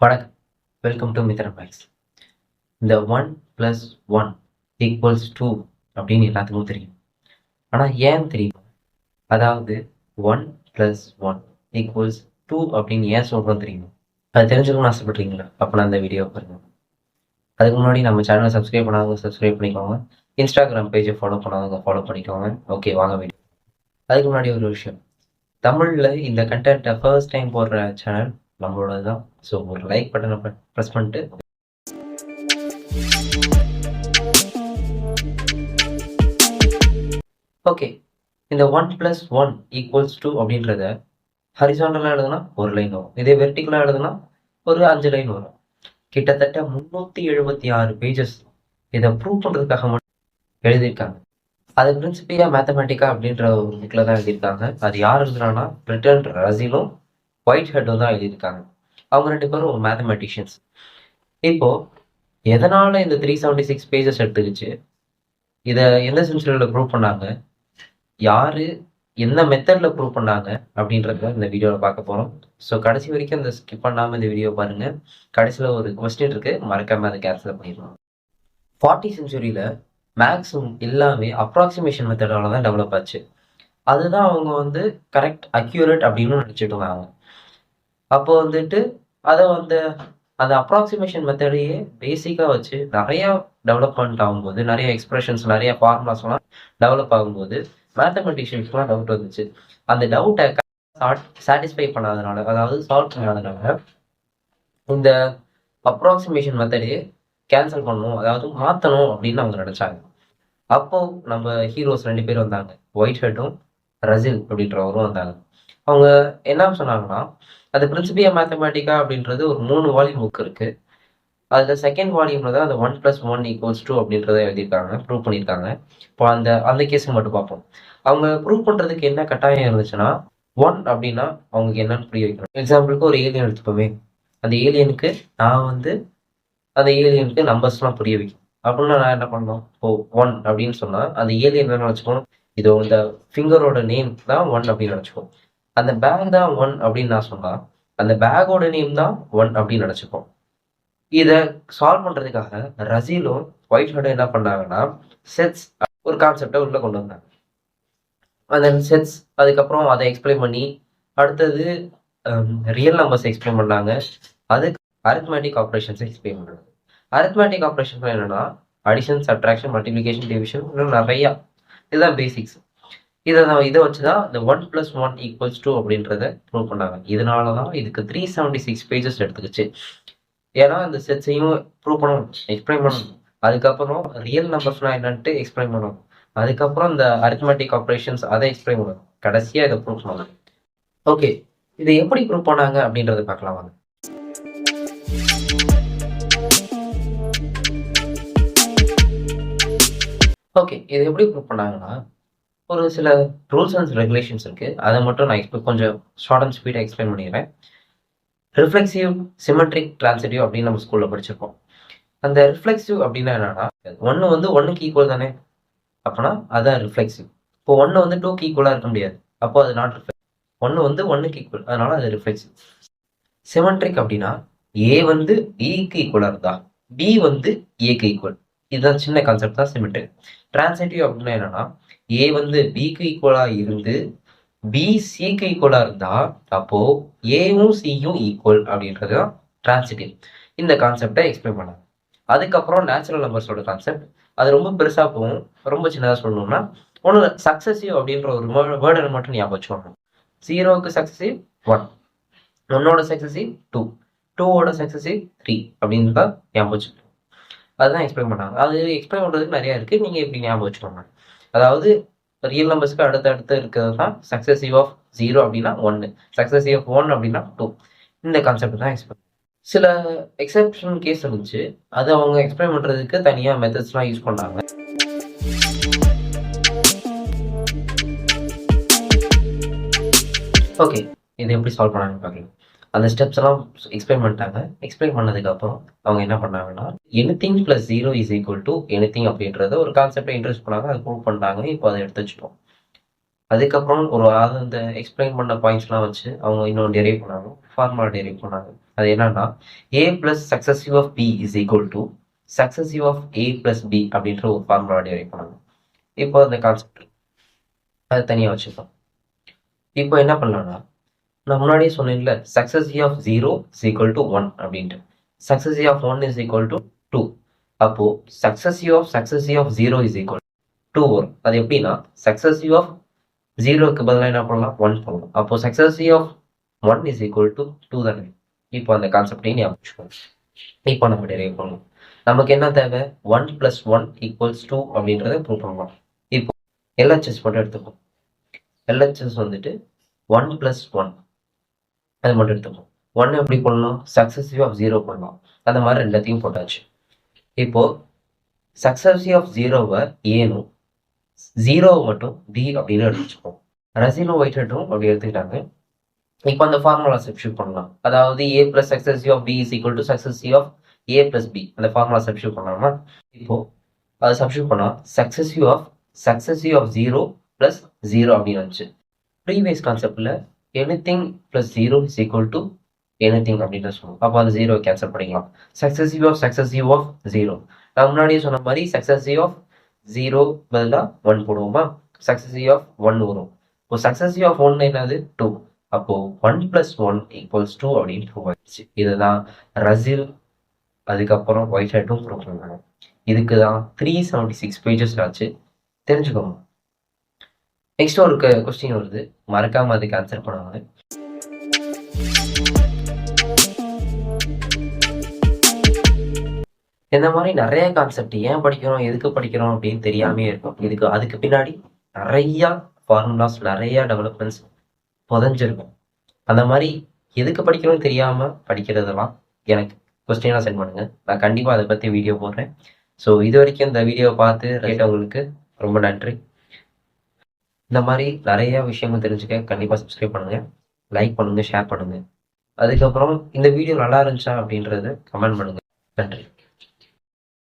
வணக்கம். Welcome to Mithran maths. இந்த 1 + 1 = 2 அப்படின்னு எல்லாத்துக்கும் தெரியும். ஆனா ஏன் தெரியும்? அதாவது 1 + 1 = 2 அப்படின்னு ஏன் சொல்றோம் தெரியுமா? அது தெரிஞ்சுக்கணும்னு ஆசைப்படுறீங்களா? அப்பனா இந்த வீடியோ பாருங்க. அதுக்கு முன்னாடி நம்ம சேனலை சப்ஸ்கிரைப் பண்ணாதவங்க சப்ஸ்கிரைப் பண்ணிக்கோங்க. இன்ஸ்டாகிராம் பேஜை ஃபாலோ பண்ணாதவங்க ஃபாலோ பண்ணிக்கோங்க. ஓகே, வாங்க வீடியோ. அதுக்கு முன்னாடி ஒரு விஷயம். தமிழ்ல இந்த கண்டென்ட்டை ஃபர்ஸ்ட் டைம் போடுற சேனல் நம்மளோட தான். ஸோ ஒரு லைக் பட்டனை ப்ரெஸ் பண்ணிட்டு ஓகே, இந்த 1 + 1 = 2 அப்படின்றத ஹரிசாண்டலா எழுதுனா ஒரு லைன் வரும். இதே வெர்டிகலா எழுதுனா ஒரு 5 லைன் வரும். கிட்டத்தட்ட 376 பேஜஸ் இதை ப்ரூவ் பண்றதுக்காக மட்டும் எழுதியிருக்காங்க. அது பிரின்சிபியா மேத்தமேட்டிக்கா அப்படின்ற ஒரு புக்ல தான் எழுதியிருக்காங்க. அது யார் எழுதுறான்னா பிரிட்டன் ரசிலும் ஒயிட் ஹெட்டும் தான் எழுதியிருக்காங்க. அவங்க 2 பேரும் ஒரு மேத்தமேட்டிஷியன்ஸ். இப்போ எதனால இந்த 376 பேஜஸ் எடுத்துக்கிச்சு, இதை எந்த சென்ச்சுரியில ப்ரூவ் பண்ணாங்க, யாரு எந்த மெத்தட்ல ப்ரூவ் பண்ணாங்க அப்படின்றத இந்த வீடியோவில் பார்க்க போகிறோம். ஸோ கடைசி வரைக்கும் இந்த ஸ்கிப் பண்ணாமல் இந்த வீடியோ பாருங்க. கடைசியில் ஒரு கொஸ்டின் இருக்கு, மறக்காம அதை கேன்சல் பண்ணிடலாம். 40 செஞ்சுரியில் மேக்ஸிமம் எல்லாமே அப்ராக்சிமேஷன் மெத்தடால தான் டெவலப் ஆச்சு. அதுதான் அவங்க வந்து கரெக்ட் அக்யூரேட் அப்படின்னு நினச்சிட்டு இருந்தாங்க. அப்போ வந்துட்டு அதை அந்த அப்ராக்சிமேஷன் மெத்தடையே பேசிக்காக வச்சு நிறைய டெவலப்மெண்ட் ஆகும்போது, நிறைய எக்ஸ்பிரஷன்ஸ், நிறைய ஃபார்முலாஸ்லாம் டெவலப் ஆகும்போது மேத்தமெட்டிஷியன்ஸ்க்குலாம் டவுட் வந்துச்சு. அந்த டவுட்டை சாட்டிஸ்ஃபை பண்ணாதனால, அதாவது சால்வ் பண்ணாதனால இந்த அப்ராக்சிமேஷன் மெத்தடையே கேன்சல் பண்ணணும், அதாவது மாற்றணும் அப்படின்னு அவங்க நினச்சாங்க. அப்போ நம்ம ஹீரோஸ் 2 பேர் வந்தாங்க. ஒயிட் ஹெட்டும் ரசில் அப்படின்றவரும் வந்தாங்க. அவங்க என்ன சொன்னாங்கன்னா, அது பிரின்சிபியா மேத்தமேட்டிக்கா அப்படின்றது ஒரு 3 வால்யூம் புக் இருக்கு. அதுல செகண்ட் வால்யூம்ல தான் அந்த 1 + 1 = 2 அப்படின்றத எழுதியிருக்காங்க, ப்ரூவ் பண்ணியிருக்காங்க. இப்போ அந்த அந்த கேஸுக்கு மட்டும் பார்ப்போம். அவங்க ப்ரூவ் பண்றதுக்கு என்ன கட்டாயம் இருந்துச்சுன்னா, 1 அப்படின்னா அவங்களுக்கு என்னன்னு புரிய வைக்கணும். எக்ஸாம்பிளுக்கு ஒரு ஏலியன் எடுத்துப்போமே. அந்த ஏலியனுக்கு நான் அந்த ஏலியனுக்கு நம்பர்ஸ்லாம் புரிய வைக்கணும். அப்படின்னா நான் என்ன பண்ணணும்? இப்போ 1 அப்படின்னு சொன்னா அந்த ஏலியன் என்ன நினச்சுக்கணும், இதோ இந்த ஃபிங்கரோட நேம் தான் 1 அப்படின்னு நினச்சிக்கும். அந்த பேக் தான் 1 அப்படின்னு நான் சொன்னா, அந்த பேக்கோட நேம் தான் 1 அப்படின்னு நினச்சிப்போம். இதை சால்வ் பண்றதுக்காக ரசீலும் ஒயிட் ஹெட்டும் என்ன பண்ணாங்கன்னா, செட்ஸ் ஒரு கான்செப்டை உள்ள கொண்டு வந்தாங்க. அந்த செட்ஸ் அதுக்கப்புறம் அதை எக்ஸ்பிளைன் பண்ணி, அடுத்தது ரியல் நம்பர்ஸ் எக்ஸ்பிளைன் பண்ணாங்க. அதுக்கு அரித்மேட்டிக் ஆப்ரேஷன்ஸ் எக்ஸ்பிளைன் பண்ணாங்க. அரித்மேட்டிக் ஆப்ரேஷன்ஸ் என்னன்னா அடிஷன், சப்ட்ராக்ஷன், மல்டிப்ளிகேஷன், டிவிஷன், இன்னும் நிறையா. இதுதான் பேசிக்ஸ். இதை வச்சு தான் இந்த 1 + 1 = 2 அப்படின்றத ப்ரூவ் பண்ணாங்க. இதனால தான் இதுக்கு 376 பேஜஸ் எடுத்துக்கிச்சு. ஏன்னா இந்த செட்ஸையும் ப்ரூவ் பண்ணணும், எக்ஸ்பிளைன் பண்ணணும். அதுக்கப்புறம் ரியல் நம்பர்ஸ்னா என்னன்ட்டு எக்ஸ்பிளைன் பண்ணணும். அதுக்கப்புறம் இந்த அரித்மெட்டிக் ஆப்ரேஷன்ஸ் அதை எக்ஸ்பிளைன் பண்ணணும். கடைசியாக இதை ப்ரூவ் பண்ணணும். ஓகே, இதை எப்படி ப்ரூவ் பண்ணாங்க அப்படின்றத பார்க்கலாம் வாங்க. ஓகே, இதை எப்படி ப்ரூவ் பண்ணாங்கன்னா, ஒரு சில ரூல்ஸ் அண்ட் ரெகுலேஷன்ஸ் இருக்கு. அதை மட்டும் நான் கொஞ்சம் ஷார்ட் அண்ட் ஸ்பீடாக எக்ஸ்பிளைன் பண்ணிடுறேன். ரிஃப்ளெக்சிவ், சிமெட்ரிக், டிரான்சிட்டிவ் அப்படின்னு நம்ம ஸ்கூல்ல படிச்சிருப்போம். அந்த ரிஃப்ளெக்சிவ் அப்படின்னா என்னன்னா, 1 வந்து 1க்கு ஈக்குவல் தானே, அப்பனா அதான் ரிஃப்ளெக்சிவ். இப்போ 1 வந்து 2க்கு ஈக்குவலா இருக்க முடியாது, அப்போ அது நாட் ரிஃப்ளெக்சிவ். 1 வந்து 1க்கு ஈக்குவல், அதனால அது ரிஃப்ளெக்சிவ். சிமெட்ரிக் அப்படின்னா ஏ வந்து பிக்கு ஈக்குவலா இருந்தா பி வந்து ஏக்கு ஈக்குவல். இதுதான் சின்ன கான்செப்ட் தான் சிமெட்ரிக். டிரான்சிட்டிவ் அப்படின்னா என்னன்னா, ஏ வந்து பிக்கு ஈக்குவலா இருந்து பி சிக்கு ஈக்குவலா இருந்தா அப்போ ஏவும் சியும் ஈக்குவல் அப்படின்றது தான் டிரான்சிட்டிவ். இந்த கான்செப்டை எக்ஸ்பிளைன் பண்ணாங்க. அதுக்கப்புறம் நேச்சுரல் நம்பர்ஸோட கான்செப்ட், அது ரொம்ப பெருசாக போகும். ரொம்ப சின்னதாக சொல்லணும்னா, ஒன்று சக்சஸிவ் அப்படின்ற ஒரு வேர்டை மட்டும் ஞாபகம் வச்சுக்கோங்க. 0க்கு சக்சஸிவ் 1, 1ஓட சக்சஸிவ் 2, 2ஓட சக்சஸிவ் 3 அப்படின்னு தான் ஞாபகம் வச்சுக்கணும். அதுதான் எக்ஸ்பிளைன் பண்ணாங்க. அது எக்ஸ்பிளைன் பண்ணுறதுக்கு நிறையா இருக்குது, நீங்கள் இப்படி ஞாபகம் வச்சுக்கோங்க. அதாவது ரியல் நம்பர்ஸ்க்கு அடுத்தடுத்து இருக்கிறது தான் சக்சஸிவ் ஆஃப் 0 அப்படின்னா 1, சக்சஸிவ் ஆஃப் 1 அப்படின்னா 2. இந்த கான்செப்ட் தான் எக்ஸ்பிளைன். சில எக்ஸெப்ஷன் கேஸ் இருந்துச்சு, அதை அவங்க எக்ஸ்பிளைன் பண்ணுறதுக்கு தனியாக மெத்தட்ஸ்லாம் யூஸ் பண்ணாங்க. ஓகே, இதை எப்படி சால்வ் பண்ணாங்கன்னு பார்க்கலாம். அந்த ஸ்டெப்ஸ் எல்லாம் எக்ஸ்பிளைன் பண்ணிட்டாங்க. எக்ஸ்பிளைன் பண்ணதுக்கப்புறம் அவங்க என்ன பண்ணாங்கன்னா, எனிதிங் + 0 = எனிதிங் அப்படின்றத ஒரு கான்செப்டை இன்ட்ரெஸ்ட் பண்ணாங்க. அதை ப்ரூவ் பண்ணாங்க. இப்போ அதை எடுத்து வச்சுட்டோம். அதுக்கப்புறம் ஒரு அந்த எக்ஸ்பிளைன் பண்ண பாயிண்ட்ஸ்லாம் வச்சு அவங்க இன்னொன்று டெரைவ் பண்ணாங்க, ஃபார்முலா டெரைவ் பண்ணாங்க. அது என்னன்னா a plus successive of b is equal to successive of a plus b அப்படின்ற ஒரு ஃபார்முலா டெரைவ் பண்ணாங்க. இப்போ அந்த கான்செப்ட் அது தனியாக வச்சுக்கலாம். இப்போ என்ன பண்ணலாம்னா, நான் முன்னாடியே சொன்னேன்ல, successive of 0 is equal to 1 அப்படின்ட்டு. Successive of 1 is equal to 2. அப்போ சக்சஸிவ் ஆஃப் 0 இஸ் ஈக்குவல் 2 வரும். அது எப்படின்னா சக்சஸிவ் ஆஃப் 0க்கு பதிலாக என்ன பண்ணலாம், 1 பண்ணலாம். அப்போ successive of 1 is equal to 2 தானே. இப்போ அந்த கான்செப்டையும் ஞாபகம் வச்சுக்கோங்க. இப்போ நம்ம டெரைவ் பண்ணலாம். நமக்கு என்ன தேவை, 1 + 1 = 2 அப்படின்றத ப்ரூவ் பண்ணலாம். இப்போ LHS மட்டும் எடுத்துப்போம். LHS வந்துட்டு 1 + 1 அது மட்டும் எடுத்துப்போம். 1 எப்படி பண்ணலாம், சக்சஸிவ் ஆஃப் 0 பண்ணலாம். அந்த மாதிரி எல்லாத்தையும் போட்டாச்சு. இப்போ சக்சஸிவ் ஆஃப் 0வை ஏனும் 0 மட்டும் b அப்படின்னு எடுத்துப்போம். ரசினோ ஒயிட்டும் அப்படி எடுத்துக்கிட்டாங்க. இப்போ அந்த ஃபார்முலா சப்ஸ்டியூட் பண்ணலாம். அதாவது a + successive of b is equal to successive of a + b. அந்த ஃபார்முலா சப்ஸ்டியூட் பண்ணலாமா? இப்போ அதை சப்ஸ்டியூட் பண்ணா சக்சஸிவ் ஆஃப் 0 + 0 அப்படின்னு வந்துச்சு. ப்ரீவியஸ் கான்செப்ட்ல anything + 0 is equal to anything அப்படின்னு சொல்லுவோம். அப்போ அந்த 0 கேன்சல் பண்ணிக்கலாம். சக்சஸிவ் ஆஃப் 0 நான் முன்னாடியே சொன்ன மாதிரி சக்சஸிவ் ஆஃப் 0 பதிலாக 1 போடுவோமா, சக்சஸிவ் ஆஃப் 1 வரும். இப்போ சக்சஸிவ் ஆஃப் 1 என்னது, 2. அப்போ 1 + 1 = 2 அப்படின்னு ப்ரூவ் ஆயிடுச்சு. இதுதான் ரசில் அதுக்கப்புறம் ஒயிட் ஹெட்டும் ப்ரூவ் பண்ணாங்க. இதுக்கு தான் 376 பேஜஸ் ஆச்சு. தெரிஞ்சுக்கோங்க. நெக்ஸ்ட் ஒரு கொஸ்டின் வருது, மறக்காம அதுக்கு ஆன்சர் பண்ணுவாங்க. இந்த மாதிரி நிறைய கான்செப்ட் ஏன் படிக்கிறோம், எதுக்கு படிக்கிறோம் அப்படின்னு தெரியாமே இருக்கும். அதுக்கு பின்னாடி நிறைய ஃபார்முலாஸ், நிறைய டெவலப்மெண்ட்ஸ் புதஞ்சிருக்கும். அந்த மாதிரி எதுக்கு படிக்கிறோம்னு தெரியாம படிக்கிறதெல்லாம் எனக்கு கொஸ்டினாக சென்ட் பண்ணுங்க. நான் கண்டிப்பாக அதை பற்றி வீடியோ போடுறேன். ஸோ இது வரைக்கும் இந்த வீடியோவை பார்த்து கேட்டவங்களுக்கு ரொம்ப நன்றி. இந்த மாதிரி நிறைய விஷயங்கள் தெரிஞ்சுக்க கண்டிப்பாக சப்ஸ்கிரைப் பண்ணுங்க, லைக் பண்ணுங்க, ஷேர் பண்ணுங்க. அதுக்கப்புறம் இந்த வீடியோ நல்லா இருந்துச்சா அப்படின்றத கமெண்ட் பண்ணுங்க. நன்றி.